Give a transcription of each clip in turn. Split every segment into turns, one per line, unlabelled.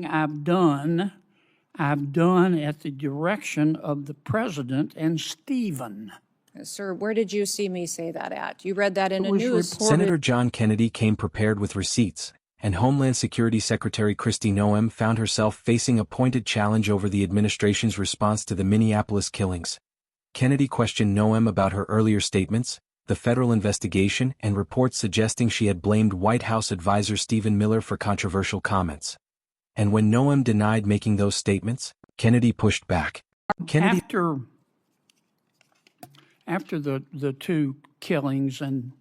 I've done at the direction of the president and Stephen.
Sir, where did you see me say that at? You read that in a news.
Senator John Kennedy came prepared with receipts, and Homeland Security Secretary Kristi Noem found herself facing a pointed challenge over the administration's response to the Minneapolis killings. Kennedy questioned Noem about her earlier statements, the federal investigation, and reports suggesting she had blamed White House advisor Stephen Miller for controversial comments. And when Noem denied making those statements, Kennedy pushed back.
After the two killings in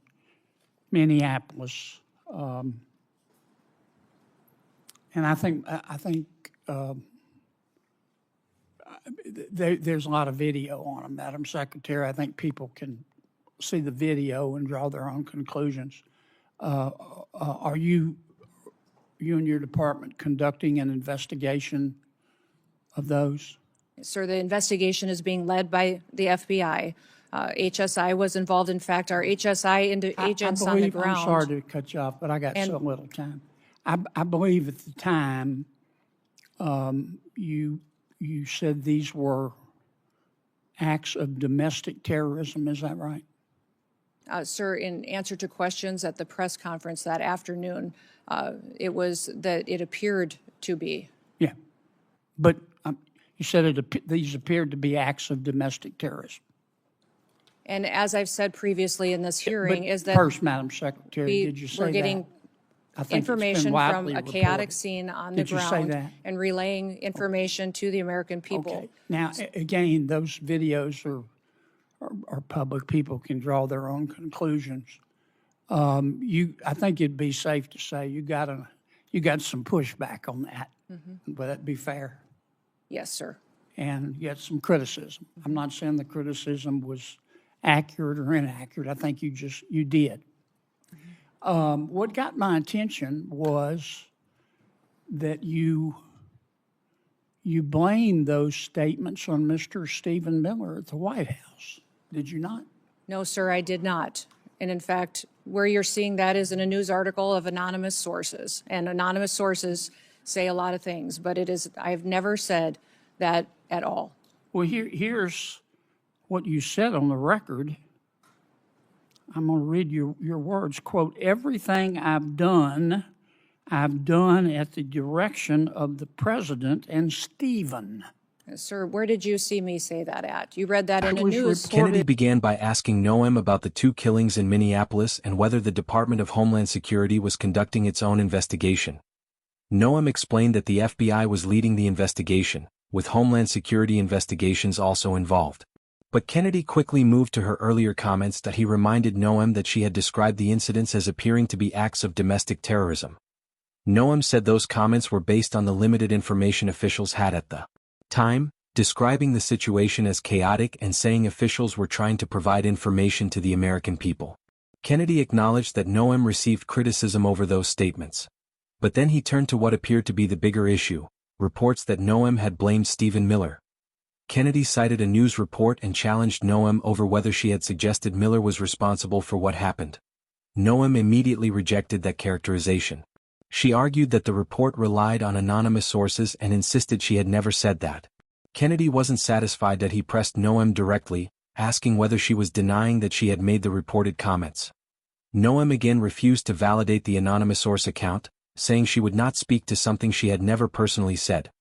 Minneapolis, and I think there's a lot of video on them, Madam Secretary. I think people can see the video and draw their own conclusions. Are you and your department conducting an investigation of those?
Sir, the investigation is being led by the FBI. HSI was involved. In fact, our HSI agents on the ground.
I'm sorry to cut you off, but I got so little time. I believe at the time you said these were acts of domestic terrorism. Is that right?
Sir, in answer to questions at the press conference that afternoon, it was that it appeared to be.
Yeah, but you said these appeared to be acts of domestic terrorism.
And as I've said previously in this hearing, is that
first, Madam Secretary, did you say
we're getting information from a chaotic scene on the ground and relaying information to the American people.
Okay. Now, again, those videos are public. People can draw their own conclusions. I think it'd be safe to say you got some pushback on that. Mm-hmm. Would that be fair?
Yes, sir.
And you got some criticism. I'm not saying the criticism was accurate or inaccurate. I think you did. Mm-hmm. What got my attention was that you blamed those statements on Mr. Stephen Miller at the White House. Did you not?
No, sir, I did not. And in fact, where you're seeing that is in a news article of anonymous sources. And anonymous sources say a lot of things, but I've never said that at all.
Well, here's what you said on the record. I'm going to read your words. Quote, everything I've done at the direction of the president and Stephen.
Sir, where did you see me say that at? You read that in a news.
Kennedy began by asking Noem about the two killings in Minneapolis and whether the Department of Homeland Security was conducting its own investigation. Noem explained that the FBI was leading the investigation, with Homeland Security investigations also involved. But Kennedy quickly moved to her earlier comments that he reminded Noem that she had described the incidents as appearing to be acts of domestic terrorism. Noem said those comments were based on the limited information officials had at the time, describing the situation as chaotic and saying officials were trying to provide information to the American people. Kennedy acknowledged that Noem received criticism over those statements. But then he turned to what appeared to be the bigger issue, reports that Noem had blamed Stephen Miller. Kennedy cited a news report and challenged Noem over whether she had suggested Miller was responsible for what happened. Noem immediately rejected that characterization. She argued that the report relied on anonymous sources and insisted she had never said that. Kennedy wasn't satisfied that he pressed Noem directly, asking whether she was denying that she had made the reported comments. Noem again refused to validate the anonymous source account, saying she would not speak to something she had never personally said.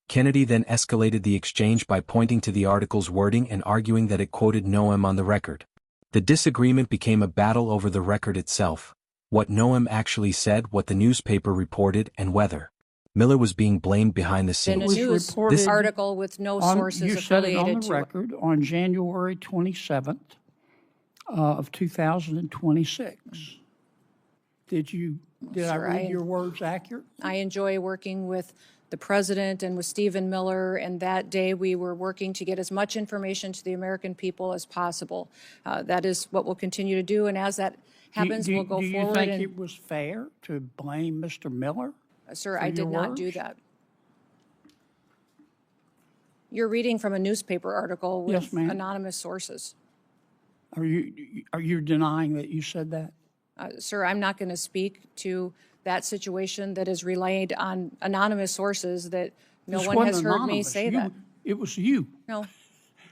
Kennedy then escalated the exchange by pointing to the article's wording and arguing that it quoted Noem on the record. The disagreement became a battle over the record itself, what Noem actually said, what the newspaper reported, and whether Miller was being blamed behind the scenes.
In a news article with no sources affiliated to it.
You said it on the record on January 27th of 2026. Did I read your words accurate?
I enjoy working with the president and with Stephen Miller, and that day we were working to get as much information to the American people as possible. That is what we'll continue to do, and as that happens, we'll go forward.
Do you think it was fair to blame Mr. Miller?
Sir, I did not do that. You're reading from a newspaper article with anonymous sources.
Are you denying that you said that?
Sir, I'm not going to speak to that situation that is relayed on anonymous sources that no
This
one has
wasn't
heard me
anonymous.
say that.
It was you.
No.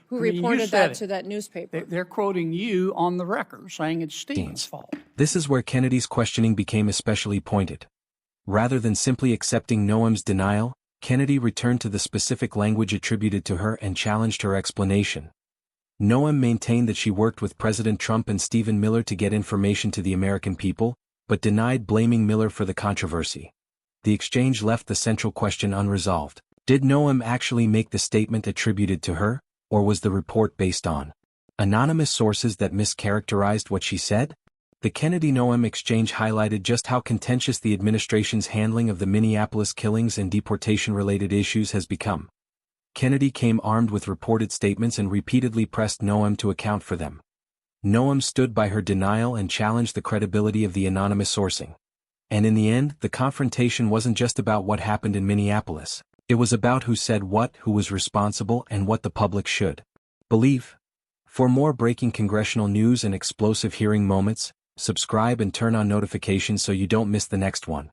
Who
mean, you
reported
said
that
it.
to that newspaper?
They're quoting you on the record, saying it's Stephen's fault.
This is where Kennedy's questioning became especially pointed. Rather than simply accepting Noem's denial, Kennedy returned to the specific language attributed to her and challenged her explanation. Noem maintained that she worked with President Trump and Stephen Miller to get information to the American people, but denied blaming Miller for the controversy. The exchange left the central question unresolved. Did Noem actually make the statement attributed to her, or was the report based on anonymous sources that mischaracterized what she said? The Kennedy-Noem exchange highlighted just how contentious the administration's handling of the Minneapolis killings and deportation-related issues has become. Kennedy came armed with reported statements and repeatedly pressed Noem to account for them. Noem stood by her denial and challenged the credibility of the anonymous sourcing. And in the end, the confrontation wasn't just about what happened in Minneapolis. It was about who said what, who was responsible, and what the public should believe. For more breaking congressional news and explosive hearing moments, subscribe and turn on notifications so you don't miss the next one.